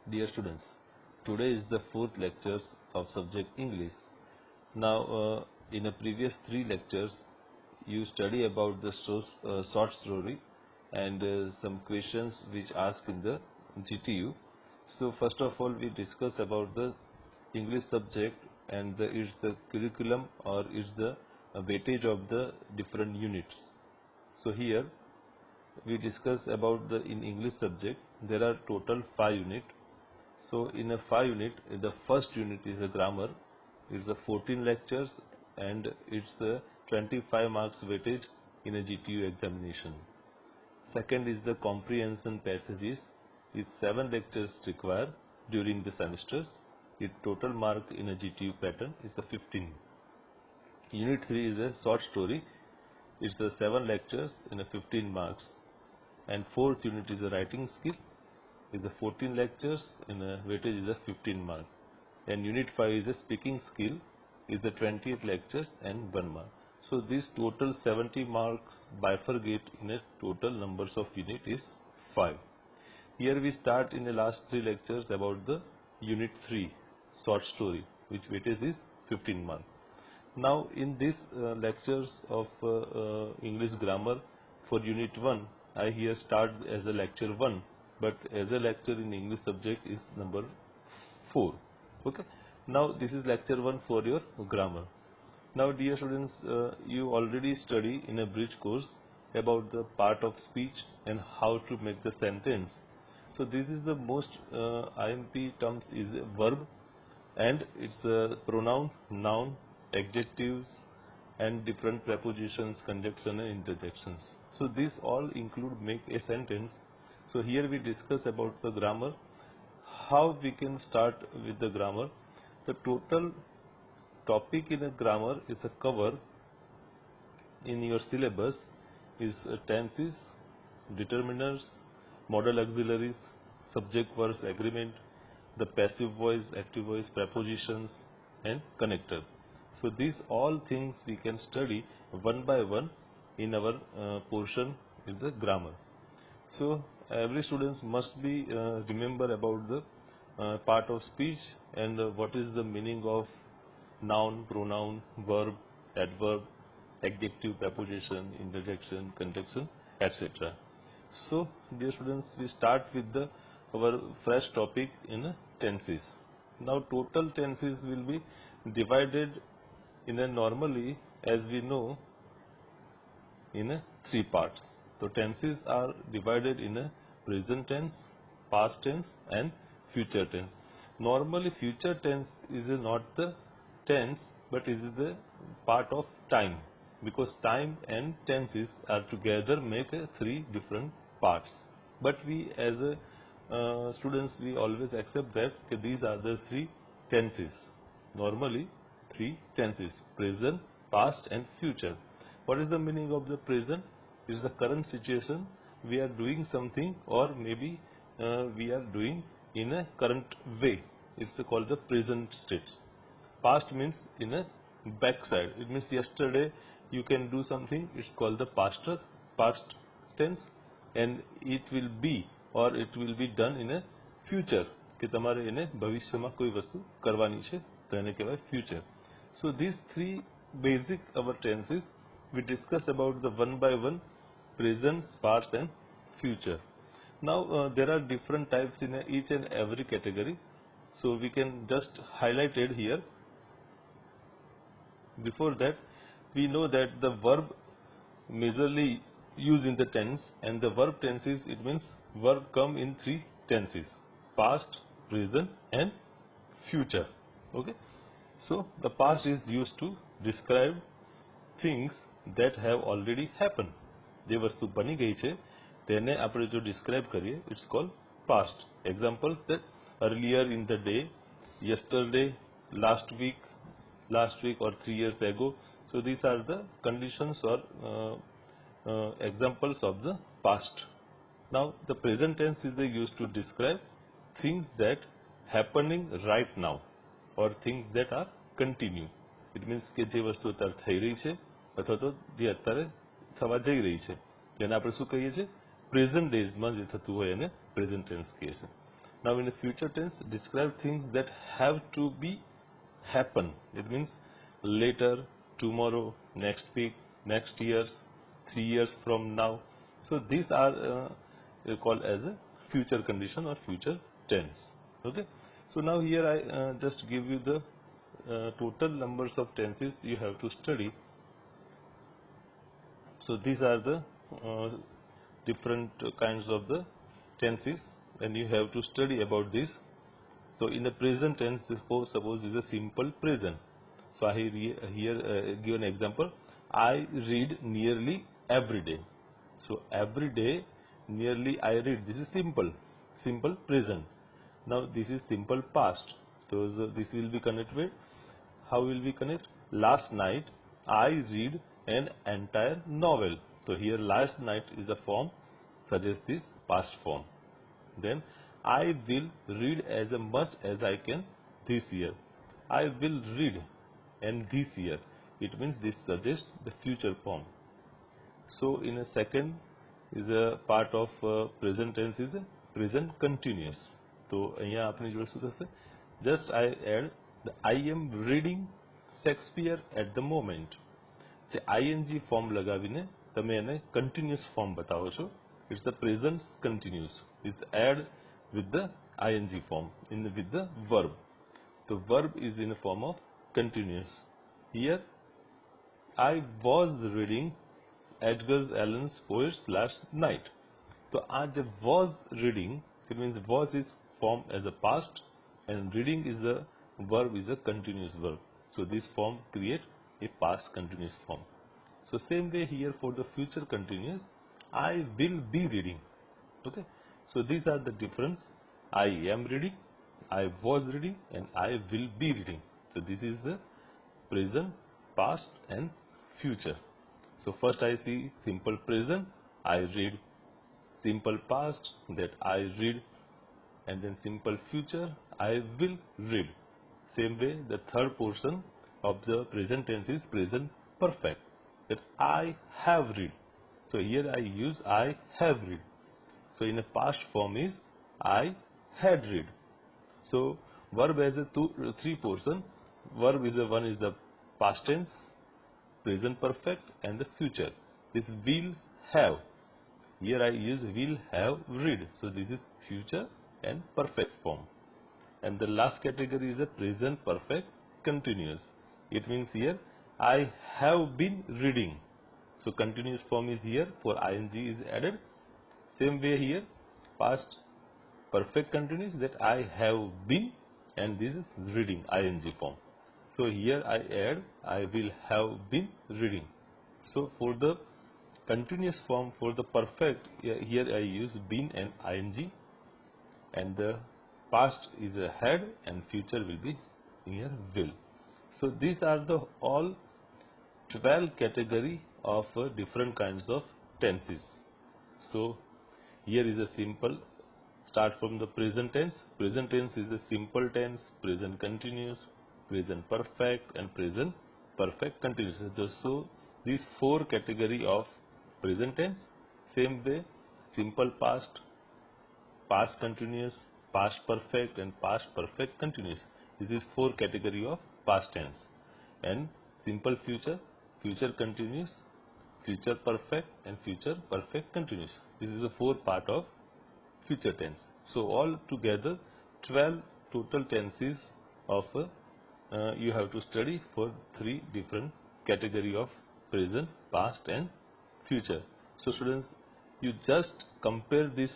Dear students, today is the fourth lecture of subject English. Now, in the previous three lectures, you study about the short story and some questions which asked in the GTU. So, first of all, we discuss about the English subject and its the curriculum or its the weightage of the different units. So, here we discuss about the in English subject there are total 5 units. So in a 5 unit, the first unit is a grammar, it's a 14 lectures and it's a 25 marks weightage in a GTU examination. Second is the comprehension passages, with 7 lectures required during the semesters. Its total mark in a GTU pattern is the 15. Unit 3 is a short story, it's a 7 lectures in a 15 marks. And fourth unit is a writing skill, is the 14 lectures in a weightage is a 15 mark, and unit 5 is a speaking skill, is the 28 lectures and 1 mark. So this total 70 marks bifurcate in a total numbers of unit is 5. Here we start in the last 3 lectures about the unit 3 short story, which weightage is 15 mark. Now in this lectures of English grammar for unit 1, I here start as a lecture 1, but as a lecture in English subject is number 4. Okay. Now this is lecture 1 for your grammar. Now dear students, you already study in a bridge course about the part of speech and how to make the sentence. So this is the most IMP terms is a verb, and it's a pronoun, noun, adjectives and different prepositions, conjunction and interjections. So these all include make a sentence. So here we discuss about the grammar, how we can start with the grammar. The total topic in a grammar is a cover in your syllabus is tenses, determiners, modal auxiliaries, subject verb agreement, the passive voice, active voice, prepositions and connector. So these all things we can study one by one in our portion in the grammar. So every students must be remember about the part of speech and what is the meaning of noun, pronoun, verb, adverb, adjective, preposition, interjection, conjunction, etc. So dear students, we start with our fresh topic in tenses. Now total tenses will be divided in a normally, as we know, in a 3 parts. So tenses are divided in a present tense, past tense and future tense. Normally future tense is not the tense, but is the part of time, because time and tenses are together make 3 different parts. But we as a students, we always accept that these are the 3 tenses. Normally 3 tenses: present, past and future. What is the meaning of the present? It is the current situation, we are doing something, or maybe we are doing in a current way. It's called the present state. Past means in a backside. It means yesterday you can do something. It's called the past tense, and it will be or it will be done in a future. કે તમારે એને ભવિષ્યમાં કોઈ વસ્તુ કરવાની છે તો એને કહેવાય future. So these 3 basic our tenses we discuss about the one by one: present, past and future. Now there are different types in each and every category, so we can just highlight it here. Before that, we know that the verb majorly used in the tense, and the verb tenses, it means verb come in 3 tenses: past, present and future. Okay. So the past is used to describe things that have already happened. જે વસ્તુ બની ગઈ છે તેને આપણે જો describe કરીએ, it's called past. Examples that earlier in the day, yesterday, last week or 3 years ago. So these are the conditions or examples of the past. Now the present tense is used to describe things that happening right now or things that are continue. It means કે જે વસ્તુ અત્યારે થઈ રહી છે અથવા તો જે અત્યારે થવા જઈ રહી છે, જેને આપણે શું કહીએ છીએ, પ્રેઝન્ટ ડેઝમાં જે થતું હોય એને પ્રેઝન્ટ ટેન્સ કહીએ છીએ. Now in the future tense, describe things that have to be happen. It means later, tomorrow, next week, next years, 3 years from now. So these are called as a future condition or future tense. Okay. So now here I just give you the total numbers of tenses you have to study. So these are the different kinds of the tenses, and you have to study about this. So in the present tense, suppose is a simple present. So I here give an example. I read nearly every day. So every day, nearly I read. This is simple present. Now this is simple past. So this will be connected with. How will we connect? Last night I read an entire novel. So here last night is the form, suggests this past form. Then I will read as much as I can this year. I will read and this year. It means this suggests the future form. So in a second is a part of present tense is a present continuous. તો અહીંયા આપણી જોડે શું થશે? Just I add the I am reading Shakespeare at the moment. જે ing form લગાવીને તમે એને continuous form બતાવો છો. It's the present continuous. It's add with the ing form with the verb. The verb is in the form of continuous. Here I was reading Edgar Allan's poets last night. So the was reading, it means was is formed as a past and reading is a verb, is a continuous verb. So this form create a past continuous form. So same way here for the future continuous, I will be reading. Okay. So these are the difference. I am reading, I was reading, and I will be reading. So this is the present, past, and future. So first I see simple present, I read. Simple past, that I read. And then simple future, I will read. Same way the third portion of the present tense is present perfect, that I have read. So here I use I have read. So in a past form is I had read. So verb has a three portion. Verb is one is the past tense, present perfect, and the future. This will have. Here I use will have read. So this is future and perfect form. And the last category is a present perfect continuous. It means here I have been reading. So continuous form is here, for ing is added. Same way here, past perfect continuous, that I have been, and this is reading, ing form. So here I add I will have been reading. So for the continuous form, for the perfect, here I use been and ing, and the past is a had and future will be here will. So these are the all 12 category of different kinds of tenses. So here is a simple, start from the present tense. Present tense is a simple tense, present continuous, present perfect, and present perfect continuous. So these four category of present tense. Same way simple past, past continuous, past perfect, and past perfect continuous. This is four category of past tense. And simple future, future continuous, future perfect, and future perfect continuous. This is the four part of future tense. So all together 12 total tenses of you have to study for three different category of present, past, and future. So students, you just compare this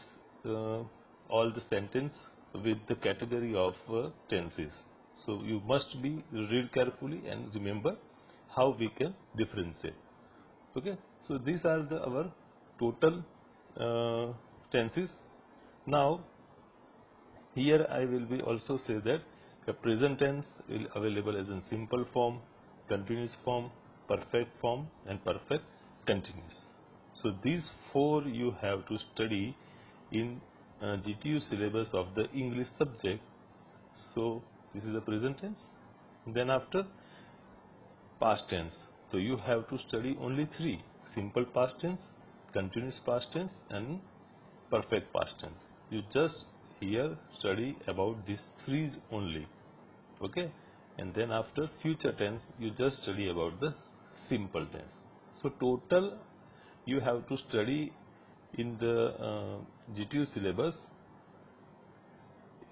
all the sentence with the category of tenses. So you must be read carefully and remember how we can differentiate. Okay. So these are our total tenses. Now here I will be also say that the present tense will available as in simple form, continuous form, perfect form, and perfect continuous. So these four you have to study in GTU syllabus of the English subject. So this is the present tense. Then after past tense. So you have to study only three: simple past tense, continuous past tense, and perfect past tense. You just here study about these three only, okay, and then after future tense you just study about the simple tense. So total you have to study in the GTU syllabus.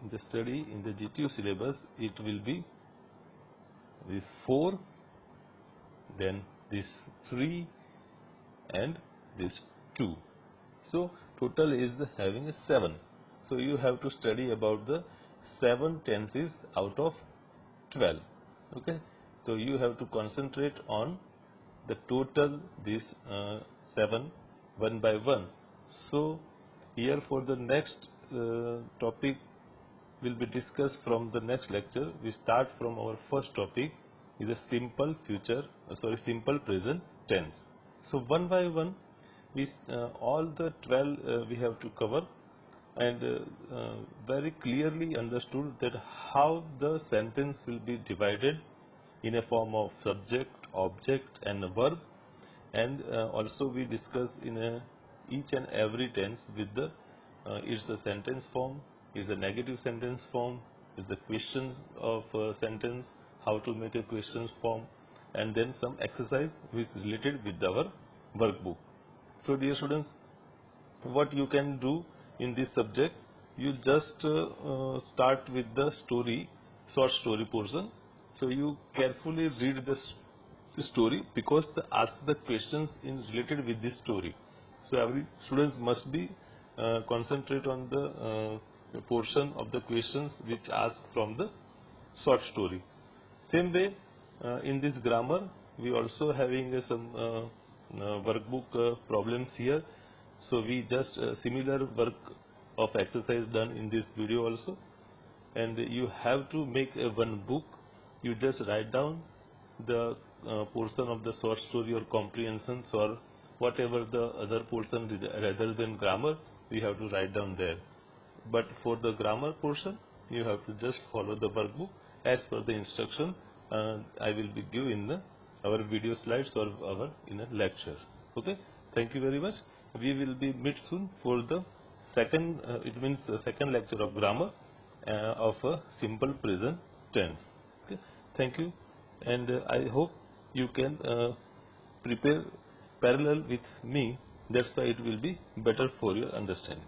In the GTU syllabus it will be this 4, then this 3 and this 2. So total is having a 7. So you have to study about the 7 tenses out of 12. Okay. So you have to concentrate on the total this 7 one by one. So here for the next topic will be discussed from the next lecture. We start from our first topic is a simple present tense. So one by one we all the 12 we have to cover, and very clearly understood that how the sentence will be divided in a form of subject, object and a verb, and also we discuss in each and every tense with the is the sentence form, is the negative sentence form, is the questions of sentence, how to make a questions form, and then some exercise which is related with our workbook. So dear students, what you can do in this subject, you just start with the short story portion. So you carefully read the story, because ask the questions in related with this story. So every students must be concentrate on the portion of the questions which ask from the short story. Same way in this grammar we also having some workbook problems here. So we just similar work of exercise done in this video also, and you have to make one book. You just write down the portion of the short story or comprehensions or whatever the other portion rather than grammar, we have to write down there. But for the grammar portion you have to just follow the workbook as per the instruction I will be give in our video slides or our in lectures. Okay, thank you very much. We will be meet soon for the second it means the second lecture of grammar of a simple present tense. Okay, thank you, and I hope you can prepare parallel with me. That's why it will be better for your understanding.